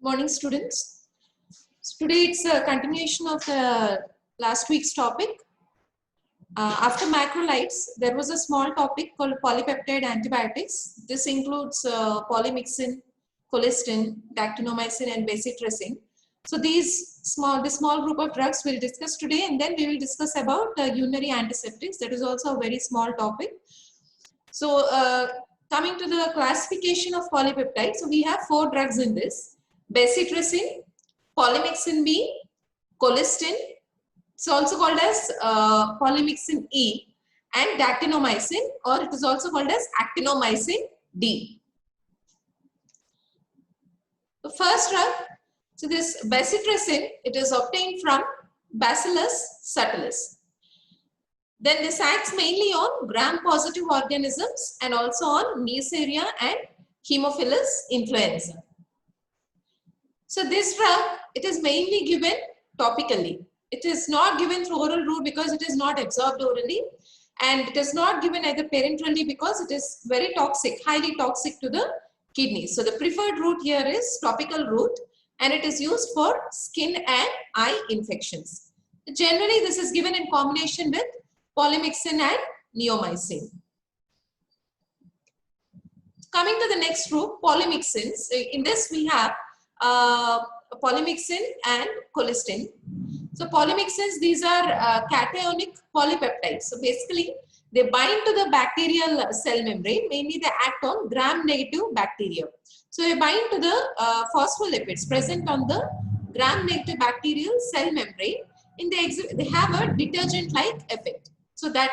Morning, students. So today it's a continuation of the last week's topic. After macrolides, there was a small topic called polypeptide antibiotics. This includes polymyxin, colistin, dactinomycin, and bacitracin. So this small group of drugs we'll discuss today, and then we will discuss about urinary antiseptics. That is also a very small topic. So coming to the classification of polypeptides, so we have 4 drugs in this: bacitracin, polymyxin B, colistin. It's also called as polymyxin E, and dactinomycin, or it is also called as actinomycin D. The first drug, so this bacitracin, it is obtained from Bacillus subtilis. Then this acts mainly on gram-positive organisms and also on Neisseria and Haemophilus influenza. So this drug, it is mainly given topically. It is not given through oral route because it is not absorbed orally, and it is not given either parenterally because it is very toxic, highly toxic to the kidneys. So the preferred route here is topical route, and it is used for skin and eye infections. Generally, this is given in combination with polymyxin and neomycin. Coming to the next group, polymyxins. In this we have polymyxin and colistin. So polymyxins, these are cationic polypeptides. So basically they bind to the bacterial cell membrane. Mainly they act on gram-negative bacteria. So they bind to the phospholipids present on the gram-negative bacterial cell membrane. They have a detergent-like effect, so that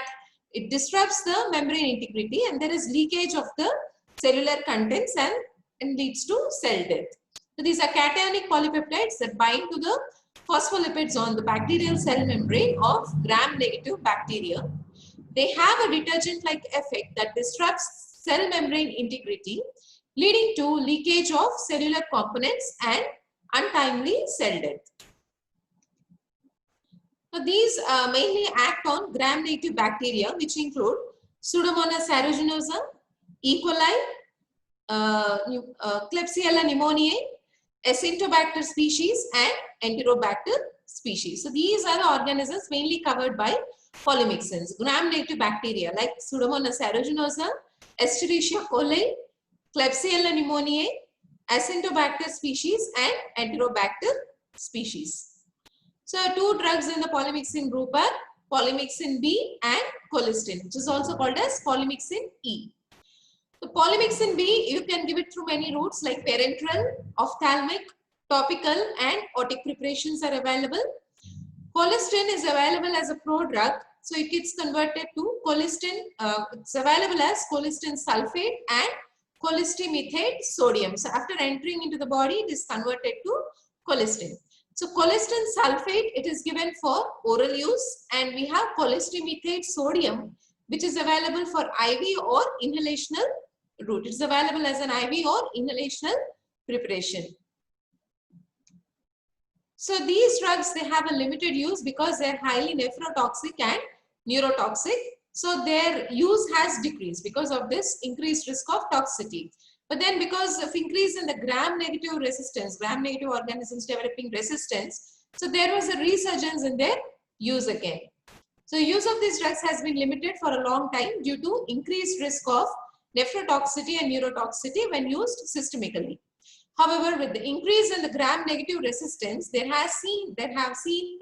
it disrupts the membrane integrity and there is leakage of the cellular contents and leads to cell death. So these are cationic polypeptides that bind to the phospholipids on the bacterial cell membrane of gram-negative bacteria. They have a detergent-like effect that disrupts cell membrane integrity, leading to leakage of cellular components and untimely cell death. So these mainly act on gram-negative bacteria, which include Pseudomonas aeruginosa, E. coli, Klebsiella pneumoniae, Acinetobacter species, and Enterobacter species. So these are the organisms mainly covered by polymyxins. Gram-negative bacteria like Pseudomonas aeruginosa, Escherichia coli, Klebsiella pneumoniae, Acinetobacter species, and Enterobacter species. So 2 drugs in the polymyxin group are polymyxin B and colistin, which is also called as polymyxin E. The polymyxin B, you can give it through many routes like parenteral, ophthalmic, topical, and otic preparations are available. Colistin is available as a prodrug, so it gets converted to colistin. It's available as colistin sulfate and colistimethate sodium. So after entering into the body, it is converted to colistin. So colistin sulfate, it is given for oral use, and we have colistimethate sodium, which is available for IV or inhalational route. It is available as an IV or inhalational preparation. So these drugs, they have a limited use because they are highly nephrotoxic and neurotoxic. So their use has decreased because of this increased risk of toxicity. But then because of increase in the gram-negative resistance, gram-negative organisms developing resistance, so there was a resurgence in their use again. So use of these drugs has been limited for a long time due to increased risk of nephrotoxicity and neurotoxicity when used systemically. However, with the increase in the gram-negative resistance, there have seen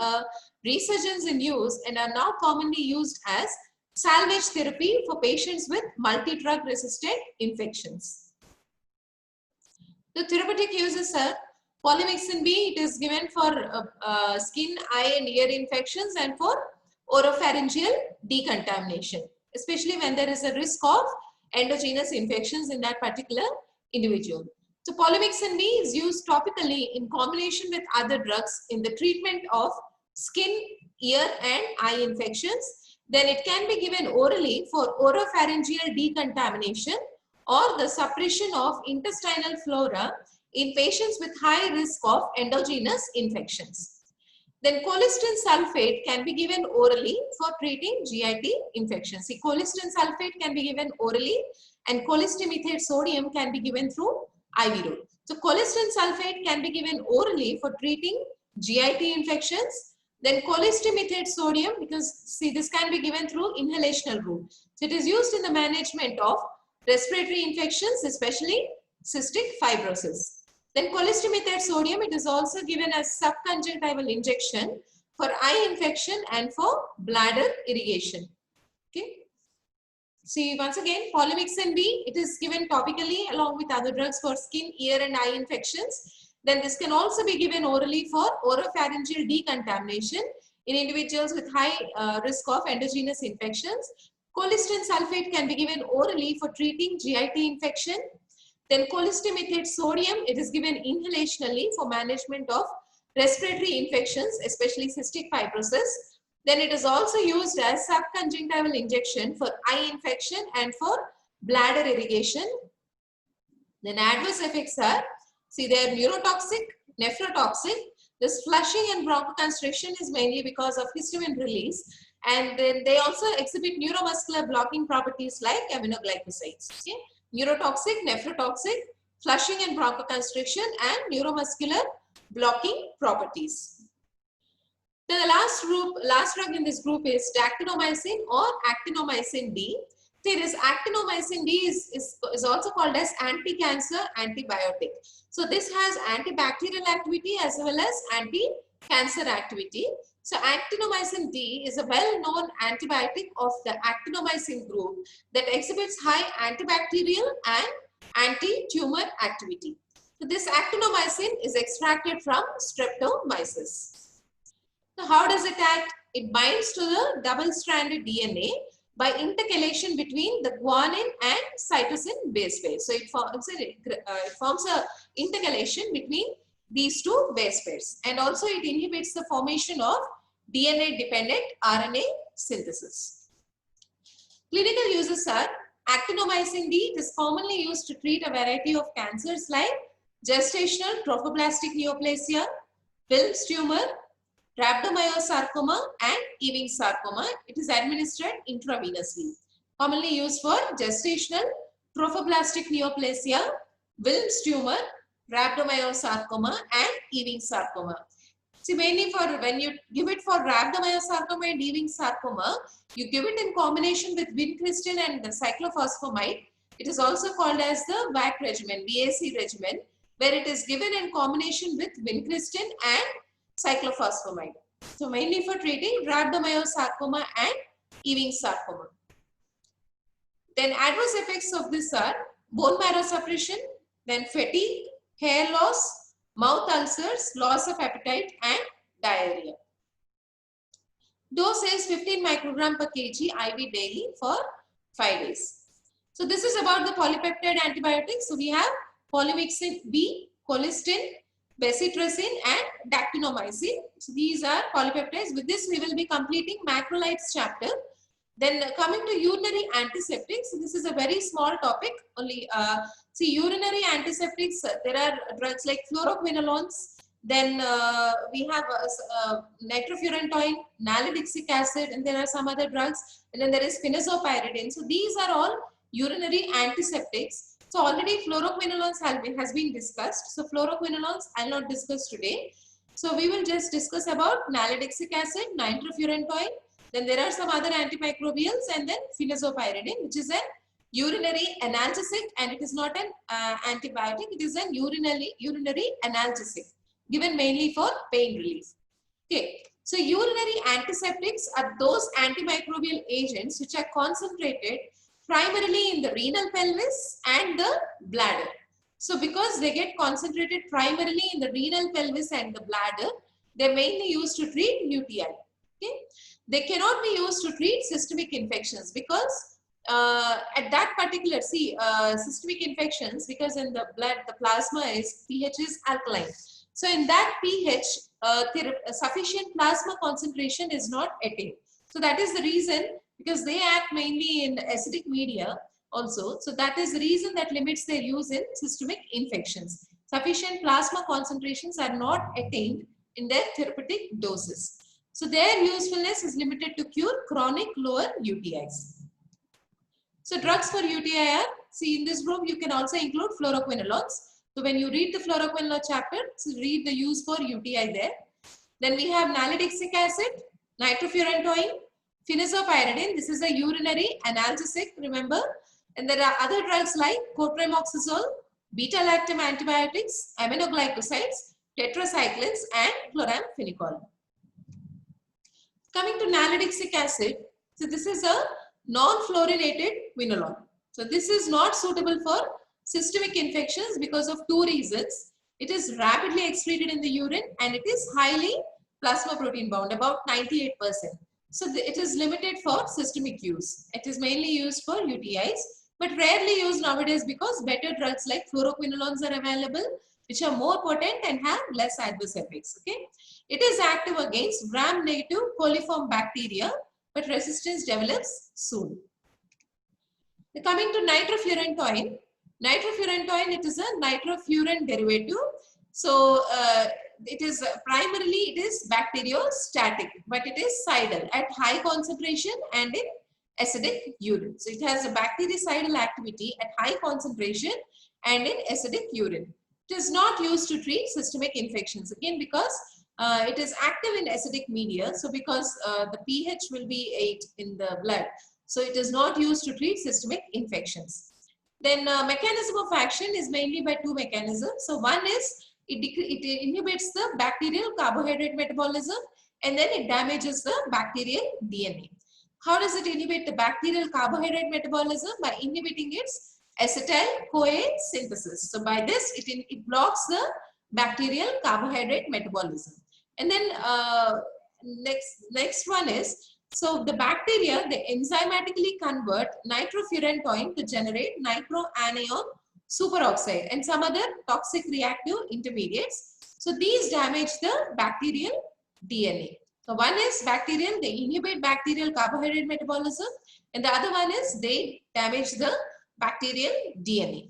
a resurgence in use and are now commonly used as salvage therapy for patients with multi-drug resistant infections. The therapeutic uses are polymyxin B, it is given for skin, eye and ear infections and for oropharyngeal decontamination, especially when there is a risk of endogenous infections in that particular individual. So polymyxin B is used topically in combination with other drugs in the treatment of skin, ear and eye infections. Then it can be given orally for oropharyngeal decontamination or the suppression of intestinal flora in patients with high risk of endogenous infections. Then colistin sulfate can be given orally for treating GIT infections. See, colistin sulfate can be given orally and colistimethate sodium can be given through IV route. So colistin sulfate can be given orally for treating GIT infections. Then cholestyramine sodium, because see this can be given through inhalational route. So it is used in the management of respiratory infections, especially cystic fibrosis. Then cholestyramine sodium, it is also given as subconjunctival injection for eye infection and for bladder irrigation. Okay. See, once again, polymyxin B, it is given topically along with other drugs for skin, ear and eye infections. Then this can also be given orally for oropharyngeal decontamination in individuals with high risk of endogenous infections. Colistin sulfate can be given orally for treating GIT infection. Then cholestyramine sodium, it is given inhalationally for management of respiratory infections, especially cystic fibrosis. Then it is also used as subconjunctival injection for eye infection and for bladder irrigation. Then adverse effects are, see, they are neurotoxic, nephrotoxic. This flushing and bronchoconstriction is mainly because of histamine release. And then they also exhibit neuromuscular blocking properties like aminoglycosides. Okay? Neurotoxic, nephrotoxic, flushing and bronchoconstriction and neuromuscular blocking properties. Then the last drug in this group is dactinomycin or actinomycin D. See, this actinomycin D is also called as anti-cancer antibiotic. So this has antibacterial activity as well as anti-cancer activity. So actinomycin D is a well-known antibiotic of the actinomycin group that exhibits high antibacterial and anti-tumor activity. So this actinomycin is extracted from Streptomyces. So how does it act? It binds to the double-stranded DNA by intercalation between the guanine and cytosine base pairs. So it forms a intercalation between these two base pairs, and also it inhibits the formation of DNA-dependent RNA synthesis. Clinical uses are actinomycin D. It is commonly used to treat a variety of cancers like gestational trophoblastic neoplasia, Wilms tumor, rhabdomyosarcoma and Ewing sarcoma. It is administered intravenously. Commonly used for gestational trophoblastic neoplasia, Wilms tumor, rhabdomyosarcoma and Ewing sarcoma. See, mainly for when you give it for rhabdomyosarcoma and Ewing sarcoma, you give it in combination with vincristine and the cyclophosphamide. It is also called as the VAC regimen, VAC regimen, where it is given in combination with vincristine and cyclophosphamide. So mainly for treating rhabdomyosarcoma and Ewing sarcoma. Then adverse effects of this are bone marrow suppression, then fatigue, hair loss, mouth ulcers, loss of appetite and diarrhea. Dose is 15 microgram per kg IV daily for 5 days. So this is about the polypeptide antibiotics. So we have polymyxin B, colistin, bezitracin and dactinomycin. So these are polypeptides. With this we will be completing macrolides chapter. Then coming to urinary antiseptics, so this is a very small topic. Only see, urinary antiseptics, there are drugs like fluoroquinolones. Then we have nitrofurantoin, nalidixic acid, and there are some other drugs. And then there is phenoxypyridine. So these are all urinary antiseptics. So already fluoroquinolones has been discussed. So fluoroquinolones I will not discuss today. So we will just discuss about nalidixic acid, nitrofurantoin. Then there are some other antimicrobials and then phenoxypyridine, which is an urinary analgesic, and it is not an antibiotic. It is an urinary analgesic given mainly for pain relief. Okay. So urinary antiseptics are those antimicrobial agents which are concentrated primarily in the renal pelvis and the bladder. So because they get concentrated primarily in the renal pelvis and the bladder, they are mainly used to treat UTI. Okay. They cannot be used to treat systemic infections because at that particular, systemic infections, because in the blood, the plasma is, pH is alkaline. So in that pH, sufficient plasma concentration is not attained. So that is the reason, because they act mainly in acidic media also. So that is the reason that limits their use in systemic infections. Sufficient plasma concentrations are not attained in their therapeutic doses. So their usefulness is limited to cure chronic lower UTIs. So drugs for UTI are, see, in this group you can also include fluoroquinolones. So when you read the fluoroquinolone chapter, so read the use for UTI there. Then we have nalidixic acid, nitrofurantoin, phenazopyridine. This is a urinary analgesic, remember. And there are other drugs like cotrimoxazole, beta-lactam antibiotics, aminoglycosides, tetracyclines, and chloramphenicol. Coming to nalidixic acid, so this is a non-fluorinated quinolone. So this is not suitable for systemic infections because of two reasons. It is rapidly excreted in the urine and it is highly plasma protein bound, about 98%. So it is limited for systemic use. It is mainly used for UTIs, but rarely used nowadays because better drugs like fluoroquinolones are available, which are more potent and have less adverse effects. Okay, it is active against gram-negative coliform bacteria, but resistance develops soon. Coming to nitrofurantoin. Nitrofurantoin, it is a nitrofuran derivative. So it is primarily it is bacteriostatic, but it is cidal at high concentration and in acidic urine. So it has a bactericidal activity at high concentration and in acidic urine. It is not used to treat systemic infections, again because it is active in acidic media. So because the pH will be 8 in the blood, so it is not used to treat systemic infections. Then mechanism of action is mainly by two mechanisms. So one is it inhibits the bacterial carbohydrate metabolism, and then it damages the bacterial DNA. How does it inhibit the bacterial carbohydrate metabolism? By inhibiting its acetyl-CoA synthesis. So by this, it blocks the bacterial carbohydrate metabolism. And then next one is, so the bacteria, they enzymatically convert nitrofurantoin to generate nitroanion superoxide and some other toxic reactive intermediates. So these damage the bacterial DNA. So one is bacterial, they inhibit bacterial carbohydrate metabolism, and the other one is they damage the bacterial DNA.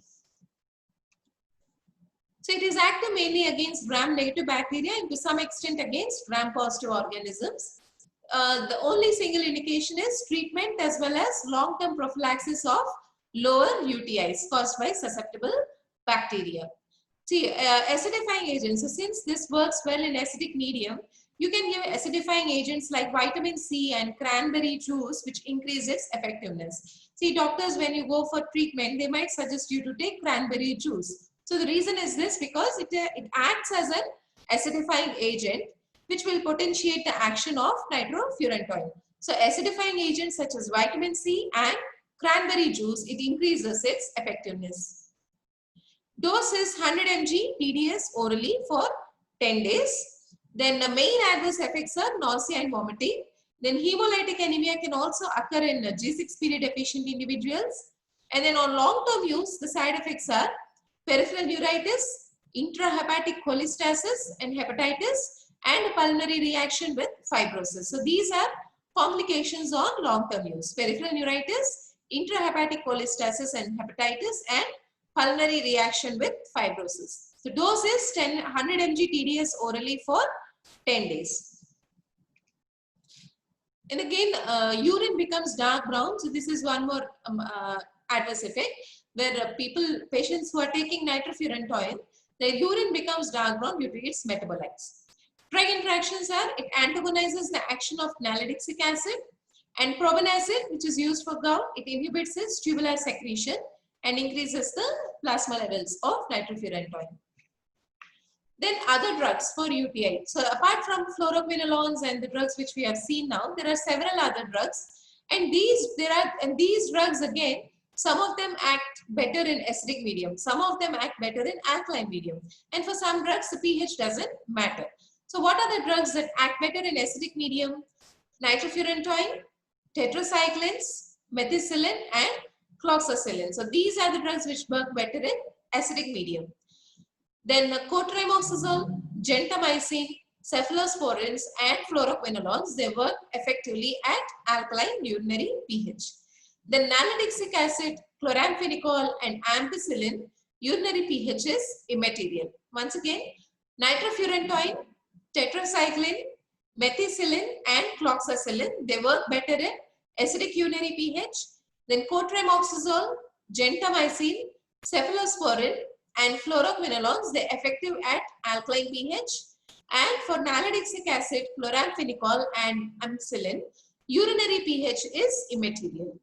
So it is active mainly against gram-negative bacteria and to some extent against gram-positive organisms. The only single indication is treatment as well as long-term prophylaxis of lower UTIs caused by susceptible bacteria. See, acidifying agents. So since this works well in acidic medium, you can give acidifying agents like vitamin C and cranberry juice, which increase its effectiveness. See, doctors, when you go for treatment, they might suggest you to take cranberry juice. So the reason is this, because it acts as an acidifying agent, which will potentiate the action of nitrofurantoin. So acidifying agents such as vitamin C and cranberry juice, it increases its effectiveness. Dose is 100 mg TDS orally for 10 days. Then the main adverse effects are nausea and vomiting. Then hemolytic anemia can also occur in G6PD deficient individuals. And then on long-term use, the side effects are peripheral neuritis, intrahepatic cholestasis and hepatitis, and pulmonary reaction with fibrosis. So these are complications on long-term use: peripheral neuritis, intrahepatic cholestasis and hepatitis, and pulmonary reaction with fibrosis. So dose is 100 mg TDS orally for 10 days. And again, urine becomes dark brown. So this is one more adverse effect where patients who are taking nitrofurantoin, their urine becomes dark brown due to its metabolites. Drug interactions are, it antagonizes the action of nalidixic acid, and probenecid, which is used for gout, it inhibits its tubular secretion and increases the plasma levels of nitrofurantoin. Then other drugs for UTI. So apart from fluoroquinolones and the drugs which we have seen now, there are several other drugs, and these drugs again, some of them act better in acidic medium, some of them act better in alkaline medium, and for some drugs the pH doesn't matter. So what are the drugs that act better in acidic medium? Nitrofurantoin, tetracyclines, methicillin, and cloxacillin. So these are the drugs which work better in acidic medium. Then cotrimoxazole, gentamicin, cephalosporins, and fluoroquinolones, they work effectively at alkaline urinary pH. Then nalidixic acid, chloramphenicol, and ampicillin, urinary pH is immaterial. Once again, nitrofurantoin, tetracycline, methicillin, and cloxacillin, they work better in acidic urinary pH. Then cotrimoxazole, gentamicin, cephalosporin, and fluoroquinolones, they're effective at alkaline pH. And for nalidixic acid, chloramphenicol and ampicillin, urinary pH is immaterial.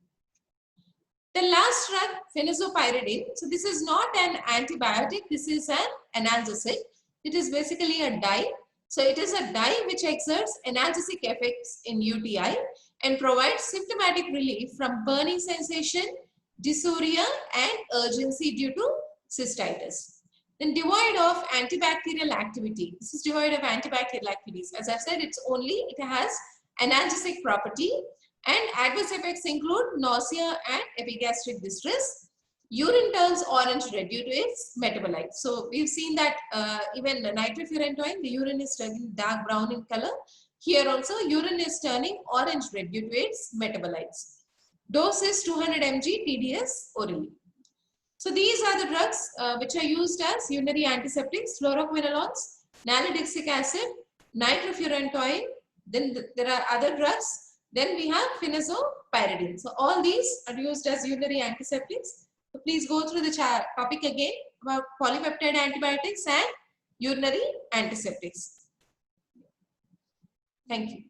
The last drug, phenazopyridine. So this is not an antibiotic. This is an analgesic. It is basically a dye. So it is a dye which exerts analgesic effects in UTI and provides symptomatic relief from burning sensation, dysuria, and urgency due to cystitis. Then devoid of antibacterial activity. This is devoid of antibacterial activities. As I said, it has analgesic property, and adverse effects include nausea and epigastric distress. Urine turns orange red due to its metabolites. So we've seen that even nitrofurantoin, the urine is turning dark brown in color. Here also urine is turning orange red due to its metabolites. Dose is 200 mg TDS orally. So these are the drugs which are used as urinary antiseptics: fluoroquinolones, nalidixic acid, nitrofurantoin. Then there are other drugs. Then we have phenazopyridine. So all these are used as urinary antiseptics. So please go through the topic again about polypeptide antibiotics and urinary antiseptics. Thank you.